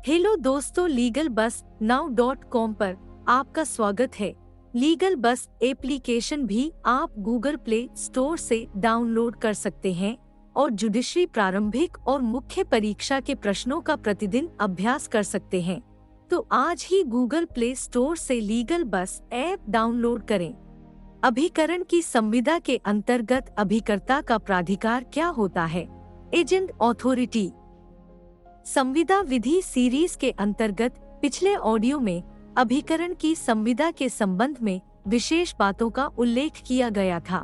Hello दोस्तों, legal बस now.com पर आपका स्वागत है। लीगल बस एप्लीकेशन भी आप गूगल प्ले स्टोर से डाउनलोड कर सकते हैं और जुडिशरी प्रारंभिक और मुख्य परीक्षा के प्रश्नों का प्रतिदिन अभ्यास कर सकते हैं। तो आज ही गूगल प्ले स्टोर से लीगल बस ऐप डाउनलोड करें। अभिकरण की संविदा के अंतर्गत अभिकर्ता का प्राधिकार क्या होता है? Agent authority. संविदा विधि सीरीज के अंतर्गत पिछले ऑडियो में अभिकरण की संविदा के संबंध में विशेष बातों का उल्लेख किया गया था।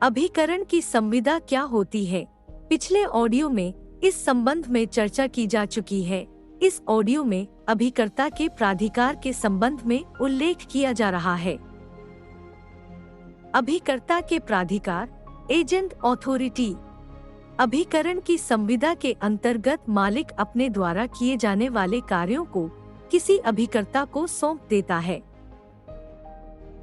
अभिकरण की संविदा क्या होती है, पिछले ऑडियो में इस संबंध में चर्चा की जा चुकी है। इस ऑडियो में अभिकर्ता के प्राधिकार के संबंध में उल्लेख किया जा रहा है। अभिकर्ता के प्राधिकार, एजेंट ऑथोरिटी। अभिकरण की संविदा के अंतर्गत मालिक अपने द्वारा किए जाने वाले कार्यों को किसी अभिकर्ता को सौंप देता है।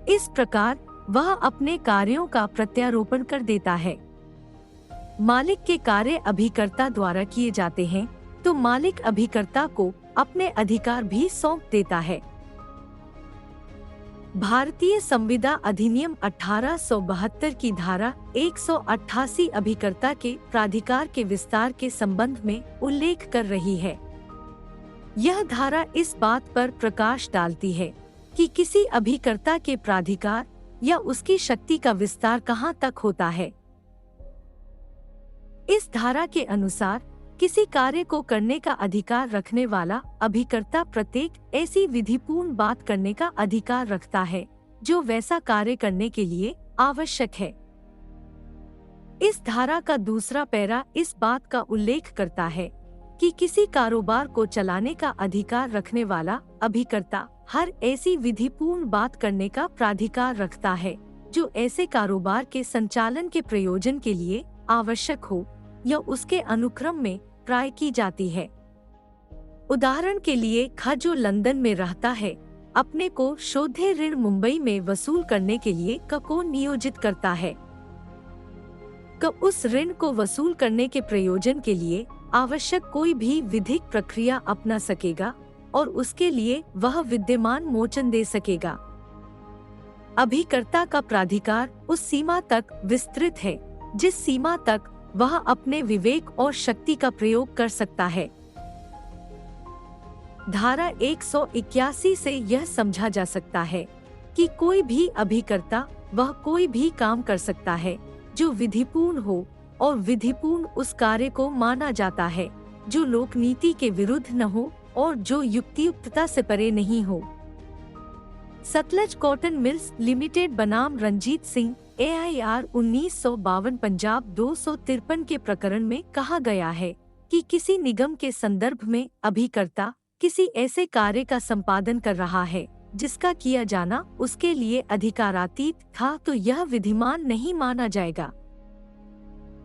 इस प्रकार वह अपने कार्यों का प्रत्यारोपण कर देता है। मालिक के कार्य अभिकर्ता द्वारा किए जाते हैं तो मालिक अभिकर्ता को अपने अधिकार भी सौंप देता है। भारतीय संविदा अधिनियम 1872 की धारा 188 अभिकर्ता के प्राधिकार के विस्तार के संबंध में उल्लेख कर रही है। यह धारा इस बात पर प्रकाश डालती है कि किसी अभिकर्ता के प्राधिकार या उसकी शक्ति का विस्तार कहां तक होता है। इस धारा के अनुसार किसी कार्य को करने का अधिकार रखने वाला अभिकर्ता प्रत्येक ऐसी विधिपूर्ण बात करने का अधिकार रखता है जो वैसा कार्य करने के लिए आवश्यक है। इस धारा का दूसरा पैरा इस बात का उल्लेख करता है कि किसी कारोबार को चलाने का अधिकार रखने वाला अभिकर्ता हर ऐसी विधिपूर्ण बात करने का प्राधिकार रखता है जो ऐसे कारोबार के संचालन के प्रयोजन के लिए आवश्यक हो या उसके अनुक्रम में प्राय की जाती है। उदाहरण के लिए ख जो लंदन में रहता है अपने को शोध्य ऋण मुंबई में वसूल करने के लिए क को नियोजित करता है। क उस ऋण को वसूल करने के प्रयोजन के लिए आवश्यक कोई भी विधिक प्रक्रिया अपना सकेगा और उसके लिए वह विद्यमान मोचन दे सकेगा। अभिकर्ता का प्राधिकार उस सीमा तक विस्तृत है जिस सीमा तक वह अपने विवेक और शक्ति का प्रयोग कर सकता है। धारा 181 से यह समझा जा सकता है कि कोई भी अभिकर्ता वह कोई भी काम कर सकता है जो विधिपूर्ण हो और विधिपूर्ण उस कार्य को माना जाता है जो लोक नीति के विरुद्ध न हो और जो युक्तियुक्तता से परे नहीं हो। सतलज कॉटन मिल्स लिमिटेड बनाम रंजीत सिंह AIR 1952 पंजाब 253 के प्रकरण में कहा गया है कि किसी निगम के संदर्भ में अभिकर्ता किसी ऐसे कार्य का संपादन कर रहा है जिसका किया जाना उसके लिए अधिकारातीत था तो यह विधिमान नहीं माना जाएगा।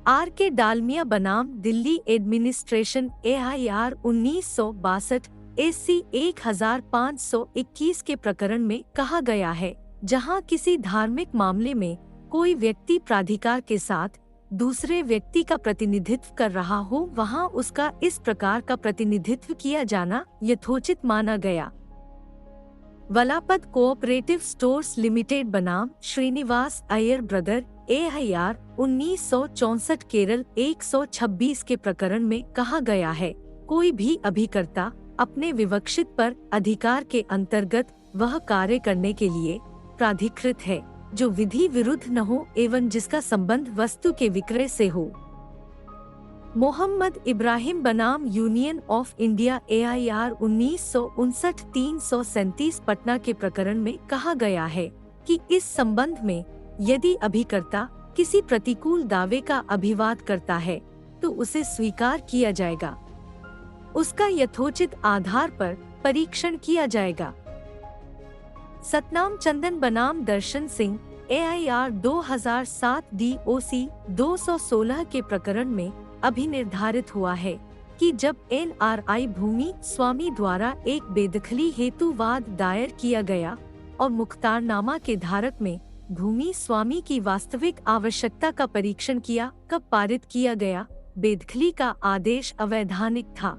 RK डालमिया बनाम दिल्ली एडमिनिस्ट्रेशन AIR 1962 AC 1521 के प्रकरण में कहा गया है जहां किसी धार्मिक मामले में कोई व्यक्ति प्राधिकार के साथ दूसरे व्यक्ति का प्रतिनिधित्व कर रहा हो वहां उसका इस प्रकार का प्रतिनिधित्व किया जाना यथोचित माना गया। वलापद कोऑपरेटिव स्टोर्स लिमिटेड बनाम श्रीनिवास अय्यर ब्रदर AIR 1964 केरल 126 के प्रकरण में कहा गया है कोई भी अभिकर्ता अपने विवक्षित पर अधिकार के अंतर्गत वह कार्य करने के लिए प्राधिकृत है जो विधि विरुद्ध न हो एवं जिसका संबंध वस्तु के विक्रय से हो। मोहम्मद इब्राहिम बनाम union of India AIR 1959 337 Patna के प्रकरण में कहा गया है कि इस संबंध में यदि अभिकर्ता किसी प्रतिकूल दावे का अभिवाद करता है तो उसे स्वीकार किया जाएगा। उसका यथोचित आधार पर परीक्षण किया जाएगा। सतनाम चंदन बनाम दर्शन सिंह AIR 2007 DOC 216 के प्रकरण में अभिनिर्धारित हुआ है कि जब NRI भूमि स्वामी द्वारा एक बेदखली हेतु वाद दायर किया गया और मुख्तारनामा के धारक में भूमि स्वामी की वास्तविक आवश्यकता का परीक्षण किया कब पारित किया गया बेदखली का आदेश अवैधानिक था।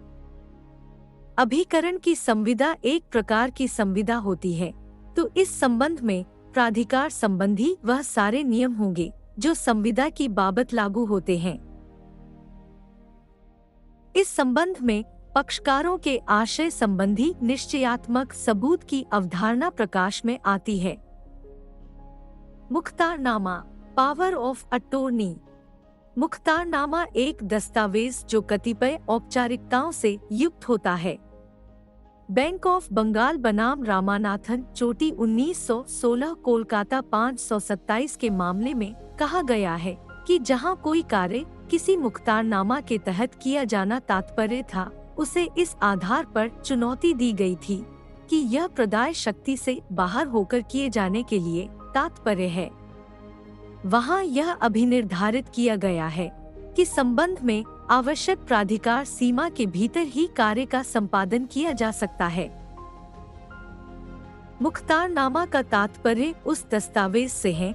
अभिकरण की संविदा एक प्रकार की संविदा होती है, तो इस संबंध में प्राधिकार संबंधी वह सारे नियम होंगे जो संविदा की बाबत लागू होते हैं। इस संबंध में पक्षकारों के आशय संबंधी निश्चयात्मक सबूत की अवधारणा प्रकाश में आती है। मुख्तारनामा, पावर ऑफ अटॉर्नी। मुख्तारनामा एक दस्तावेज जो कतिपय औपचारिकताओं से युक्त होता है। बैंक ऑफ बंगाल बनाम रामानाथन चोटी 1916 कोलकाता 527 के मामले में कहा गया है कि जहां कोई कार्य किसी मुख्तारनामा के तहत किया जाना तात्पर्य था, उसे इस आधार पर चुनौती दी गई थी कि यह प्रदाय शक्ति से बाहर होकर किए जाने के लिए तात्पर्य है। वहां यह अभिनिर्धारित किया गया है कि संबंध में आवश्यक प्राधिकार सीमा के भीतर ही कार्य का संपादन किया जा सकता है। मुख्तारनामा का तात्पर्य उस दस्तावेज से है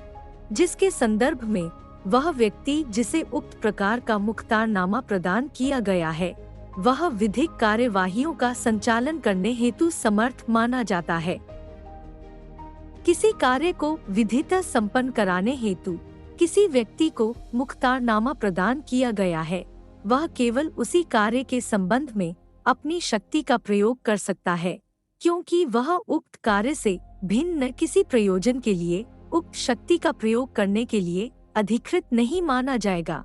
जिसके संदर्भ में वह व्यक्ति जिसे उक्त प्रकार का मुख्तारनामा प्रदान किया गया है, वह विधिक कार्यवाहियों का संचालन करने हेतु समर्थ माना जाता है। किसी कार्य को विधितः संपन्न कराने हेतु किसी व्यक्ति को मुख्तारनामा प्रदान किया गया है, वह केवल उसी कार्य के संबंध में अपनी शक्ति का प्रयोग कर सकता है, क्योंकि वह उक्त कार्य से भिन्न किसी प्रयोजन के लिए उक्त शक्ति का प्रयोग करने के लिए अधिकृत नहीं माना जाएगा।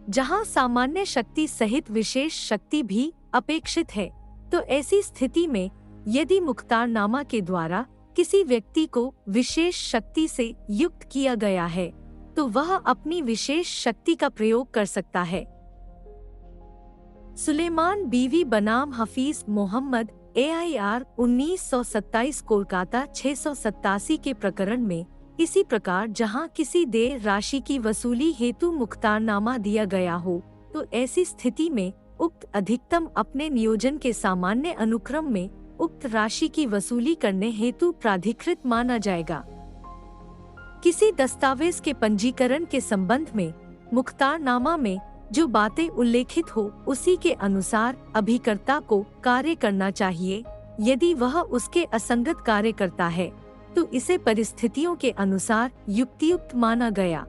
जहां सामान्य शक्ति सहित विशेष शक्ति भी अपेक्षित है, तो ऐसी स्थिति में यदि मुख्तारनामा के द्वारा किसी व्यक्ति को विशेष शक्ति से युक्त किया गया है, तो वह अपनी विशेष शक्ति का प्रयोग कर सकता है। सुलेमान बीवी बनाम हफीज मोहम्मद AIR 1927 कोलकाता 687 के प्रकरण में इसी प्रकार जहां किसी देय राशि की वसूली हेतु मुख्तारनामा दिया गया हो, तो ऐसी स्थिति में उक्त अधिकतम अपने नियोजन के सामान्य अनुक्रम में उक्त राशि की वसूली करने हेतु प्राधिकृत माना जाएगा। किसी दस्तावेज के पंजीकरण के संबंध में मुख्तारनामा में जो बातें उल्लेखित हो, उसी के अनुसार अभिकर्ता को कार्य करना चाहिए। यदि वह उसके असंगत कार्य करता है, तो इसे परिस्थितियों के अनुसार युक्तियुक्त माना गया।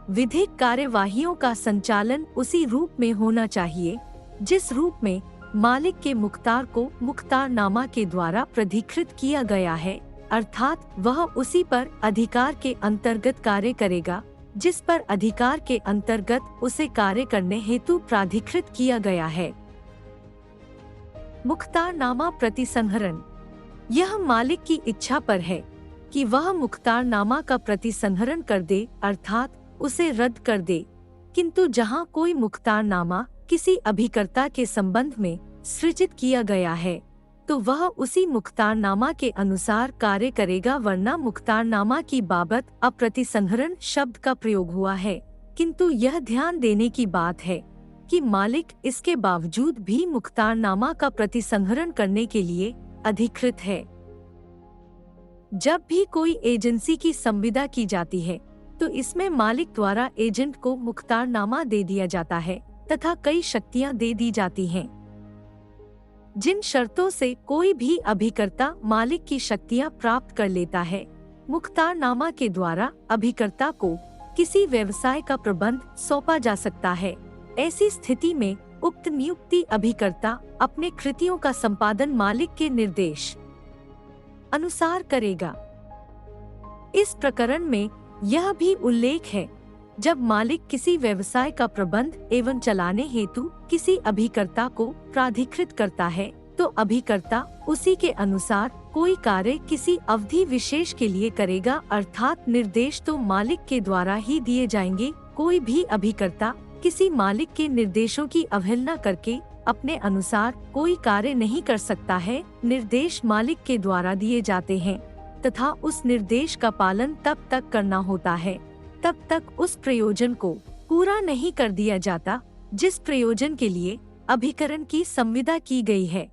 विधिक कार्यवाहियों का संचालन उसी रूप में होना चाहिए जिस रूप में मालिक के मुख्तार को मुख्तारनामा के द्वारा प्राधिकृत किया गया है, अर्थात वह उसी पर अधिकार के अंतर्गत कार्य करेगा जिस पर अधिकार के अंतर्गत उसे कार्य करने हेतु प्राधिकृत किया गया है। मुख्तारनामा प्रतिसंहरण। यह मालिक की इच्छा पर है कि वह मुख्तारनामा का प्रतिसंहरण कर दे, अर्थात उसे रद्द कर दे। किंतु जहां कोई मुख्तारनामा किसी अभिकर्ता के संबंध में सृजित किया गया है, तो वह उसी मुख्तारनामा के अनुसार कार्य करेगा, वरना मुख्तारनामा की बाबत अप्रतिसंहरण शब्द का प्रयोग हुआ है। किंतु यह ध्यान देने की बात है कि मालिक इसके बावजूद भी मुख्तारनामा का प्रतिसंहरण करने के लिए अधिकृत है। जब भी कोई एजेंसी की संविदा की जाती है, तो इसमें मालिक द्वारा एजेंट को मुख्तारनामा दे दिया जाता है तथा कई शक्तियां दे दी जाती हैं। जिन शर्तों से कोई भी अभिकर्ता मालिक की शक्तियां प्राप्त कर लेता है, मुख्तारनामा के द्वारा अभिकर्ता को किसी व्यवसाय का प्रबंध सौंपा जा सकता है। ऐसी स्थिति में उक्त नियुक्ति अभिकर्ता अपने कृतियों का संपादन मालिक के निर्देश अनुसार करेगा। इस प्रकरण में यह भी उल्लेख है, जब मालिक किसी व्यवसाय का प्रबंध एवं चलाने हेतु किसी अभिकर्ता को प्राधिकृत करता है, तो अभिकर्ता उसी के अनुसार कोई कार्य किसी अवधि विशेष के लिए करेगा, अर्थात निर्देश तो मालिक के द्वारा ही दिए जाएंगे। कोई भी अभिकर्ता किसी मालिक के निर्देशों की अवहेलना करके अपने अनुसार कोई कार्य नहीं कर सकता है। निर्देश मालिक के द्वारा दिए जाते हैं तथा उस निर्देश का पालन तब तक करना होता है तब तक उस प्रयोजन को पूरा नहीं कर दिया जाता जिस प्रयोजन के लिए अभिकरण की संविदा की गई है।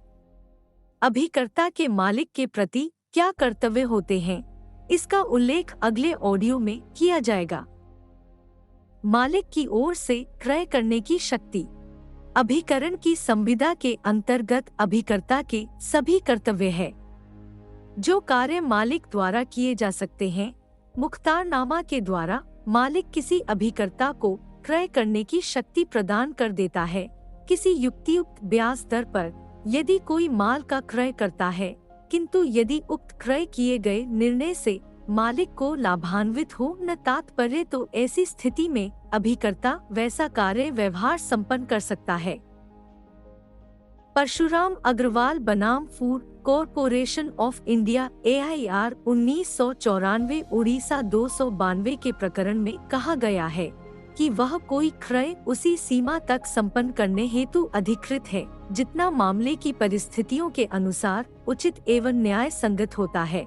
अभिकर्ता के मालिक के प्रति क्या कर्तव्य होते हैं, इसका उल्लेख अगले ऑडियो में किया जाएगा। मालिक की ओर से क्रय करने की शक्ति। अभिकरण की संविदा के अंतर्गत अभिकर्ता के सभी कर्तव्य है जो कार्य मालिक द्वारा किए जा सकते हैं। मुख्तारनामा के द्वारा मालिक किसी अभिकर्ता को क्रय करने की शक्ति प्रदान कर देता है। किसी युक्तियुक्त ब्याज दर पर यदि कोई माल का क्रय करता है, किंतु यदि उक्त क्रय किए गए निर्णय से मालिक को लाभान्वित हो न तात्पर्य, तो ऐसी स्थिति में अभिकर्ता वैसा कार्य व्यवहार संपन्न कर सकता है। परशुराम अग्रवाल बनाम food corporation of India AIR 1994 Orissa 292 के प्रकरण में कहा गया है कि वह कोई क्रय उसी सीमा तक संपन्न करने हेतु अधिकृत है जितना मामले की परिस्थितियों के अनुसार उचित एवं न्याय संगत होता है।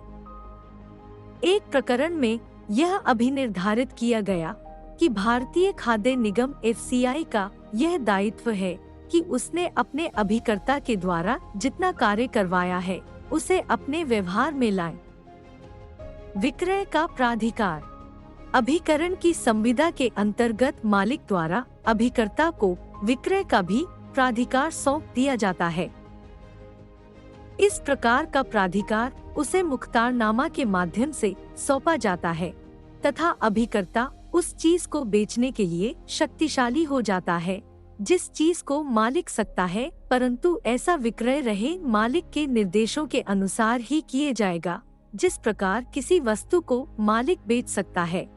एक प्रकरण में यह अभिनिर्धारित किया गया कि भारतीय खाद्य निगम FCI का यह दायित्व है कि उसने अपने अभिकर्ता के द्वारा जितना कार्य करवाया है उसे अपने व्यवहार में लाए। विक्रय का प्राधिकार। अभिकरण की संविदा के अंतर्गत मालिक द्वारा अभिकर्ता को विक्रय का भी प्राधिकार सौंप दिया जाता है। इस प्रकार का प्राधिकार उसे मुख्तारनामा के माध्यम से सौंपा जाता है तथा अभिकर्ता उस चीज को बेचने के लिए शक्तिशाली हो जाता है जिस चीज को मालिक सकता है, परंतु ऐसा विक्रय रहे मालिक के निर्देशों के अनुसार ही किए जाएगा जिस प्रकार किसी वस्तु को मालिक बेच सकता है।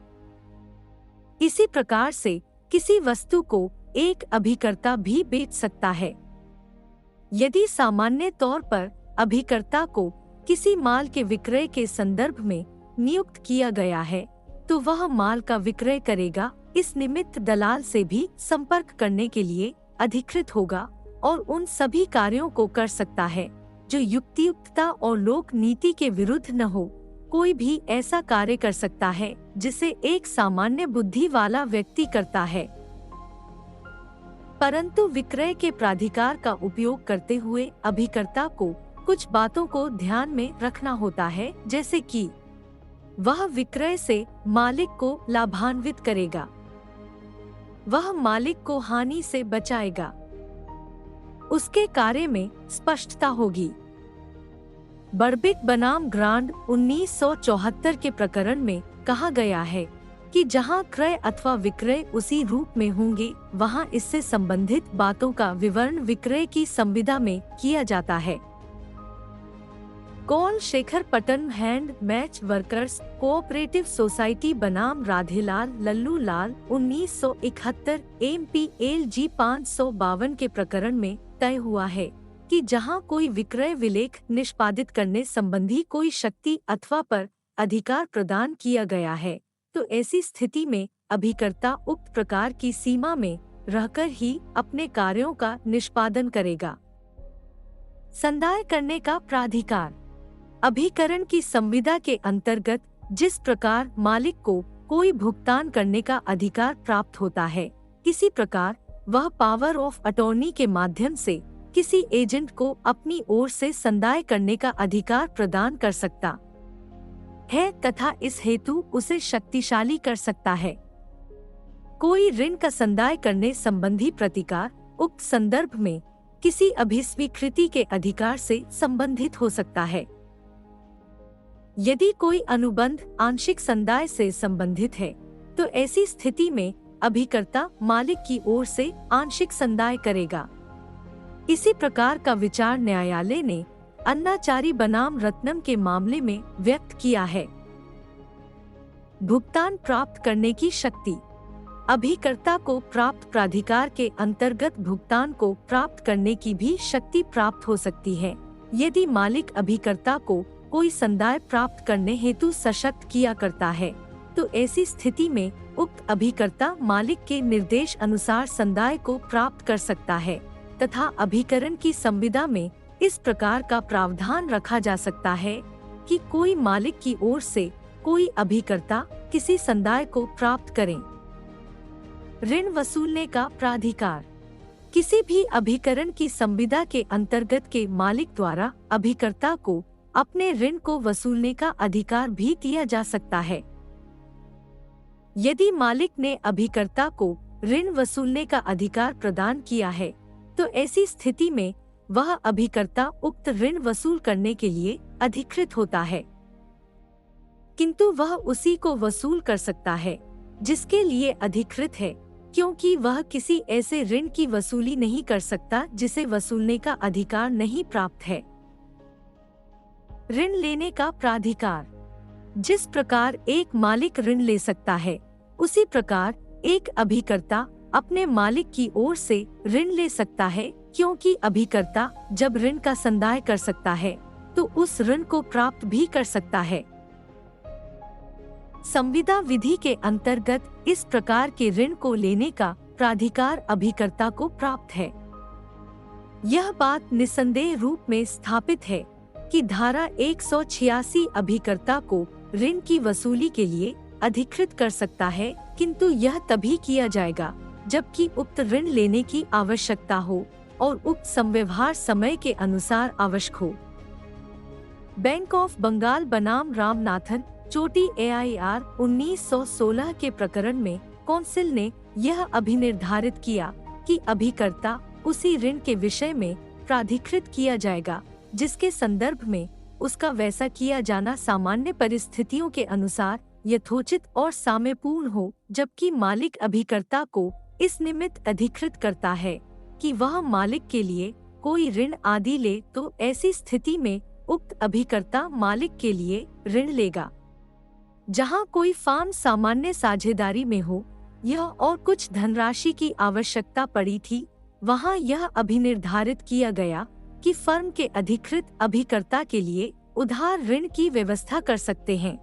इसी प्रकार से किसी वस्तु को एक अभिकर्ता भी बेच सकता है। यदि सामान्य तौर पर अभिकर्ता को किसी माल के विक्रय के संदर्भ में नियुक्त किया गया है तो वह माल का विक्रय करेगा। इस निमित्त दलाल से भी संपर्क करने के लिए अधिकृत होगा और उन सभी कार्यों को कर सकता है जो युक्तियुक्तता और लोक नीति के विरुद्ध न हो। कोई भी ऐसा कार्य कर सकता है जिसे एक सामान्य बुद्धि वाला व्यक्ति करता है, परंतु विक्रय के प्राधिकार का उपयोग करते हुए अभिकर्ता को कुछ बातों को ध्यान में रखना होता है, जैसे कि वह विक्रय से मालिक को लाभान्वित करेगा, वह मालिक को हानि से बचाएगा, उसके कार्य में स्पष्टता होगी। बर्बिक बनाम ग्रांड 1974 के प्रकरण में कहा गया है कि जहां क्रय अथवा विक्रय उसी रूप में होंगे वहां इससे संबंधित बातों का विवरण विक्रय की संविदा में किया जाता है। Kaul Shekhar Patan hand match workers cooperative society बनाम राधेलाल लल्लू लाल 1971 MPLG 552 के प्रकरण में तय हुआ है कि जहां कोई विक्रय विलेख निष्पादित करने संबंधी कोई शक्ति अथवा पर अधिकार प्रदान किया गया है तो ऐसी स्थिति में अभिकर्ता उक्त प्रकार की सीमा में रहकर ही अपने कार्यों का निष्पादन करेगा। संदाय करने का प्राधिकार। अभिकरण की संविदा के अंतर्गत जिस प्रकार मालिक को कोई भुगतान करने का अधिकार प्राप्त होता है, किसी प्रकार वह पावर ऑफ अटॉर्नी के माध्यम से किसी एजेंट को अपनी ओर से संदाय करने का अधिकार प्रदान कर सकता है तथा इस हेतु उसे शक्तिशाली कर सकता है। कोई ऋण का संदाय करने संबंधी प्रतिकार उक्त संदर्भ में किसी अभिस्वीकृति के अधिकार से संबंधित हो सकता है। यदि कोई अनुबंध आंशिक संदाय से संबंधित है तो ऐसी स्थिति में अभिकर्ता मालिक की ओर से आंशिक संदाय करेगा। इसी प्रकार का विचार न्यायालय ने अन्नाचारी बनाम रत्नम के मामले में व्यक्त किया है। भुगतान प्राप्त करने की शक्ति। अभिकर्ता को प्राप्त प्राधिकार के अंतर्गत भुगतान को प्राप्त करने की भी शक्ति प्राप्त हो सकती है यदि मालिक अभिकर्ता को कोई संदाय प्राप्त करने हेतु सशक्त किया करता है तो ऐसी स्थिति में उक्त अभिकर्ता मालिक के निर्देश अनुसार संदाय को प्राप्त कर सकता है तथा अभिकरण की संविदा में इस प्रकार का प्रावधान रखा जा सकता है कि कोई मालिक की ओर से कोई अभिकर्ता किसी संदाय को प्राप्त करें। ऋण वसूलने का प्राधिकार। किसी भी अभिकरण की संविदा के अंतर्गत के मालिक द्वारा अभिकर्ता को अपने ऋण को वसूलने का अधिकार भी दिया जा सकता है। यदि मालिक ने अभिकर्ता को ऋण वसूलने का अधिकार प्रदान किया है तो ऐसी स्थिति में वह अभिकर्ता उक्त ऋण वसूल करने के लिए अधिकृत होता है, किंतु वह उसी को वसूल कर सकता है जिसके लिए अधिकृत है, क्योंकि वह किसी ऐसे ऋण की वसूली नहीं कर सकता जिसे वसूलने का अधिकार नहीं प्राप्त है। ऋण लेने का प्राधिकार। जिस प्रकार एक मालिक ऋण ले सकता है, उसी प्रकार एक अभिकर्ता अपने मालिक की ओर से ऋण ले सकता है, क्योंकि अभिकर्ता जब ऋण का संदाय कर सकता है तो उस ऋण को प्राप्त भी कर सकता है। संविदा विधि के अंतर्गत इस प्रकार के ऋण को लेने का प्राधिकार अभिकर्ता को प्राप्त है। यह बात निस्संदेह रूप में स्थापित है कि धारा 186 अभिकर्ता को ऋण की वसूली के लिए अधिकृत कर सकता है, किंतु यह तभी किया जाएगा जबकि उक्त ऋण लेने की आवश्यकता हो और उक्त संव्यवहार समय के अनुसार आवश्यक हो। बैंक ऑफ बंगाल बनाम रामनाथन चोटी AIR 1916 के प्रकरण में कौंसिल ने यह अभिनिर्धारित किया कि अभिकर्ता उसी ऋण के विषय में प्राधिकृत किया जाएगा जिसके संदर्भ में उसका वैसा किया जाना सामान्य परिस्थितियों के अनुसार यथोचित और साम्यपूर्ण हो, जबकि मालिक अभिकर्ता को इस निमित्त अधिकृत करता है कि वह मालिक के लिए कोई ऋण आदि ले तो ऐसी स्थिति में उक्त अभिकर्ता मालिक के लिए ऋण लेगा। जहाँ कोई फर्म सामान्य साझेदारी में हो यह और कुछ धनराशि की आवश्यकता पड़ी थी, वहाँ यह अभिनिर्धारित किया गया कि फर्म के अधिकृत अभिकर्ता के लिए उधार ऋण की व्यवस्था कर सकते हैं।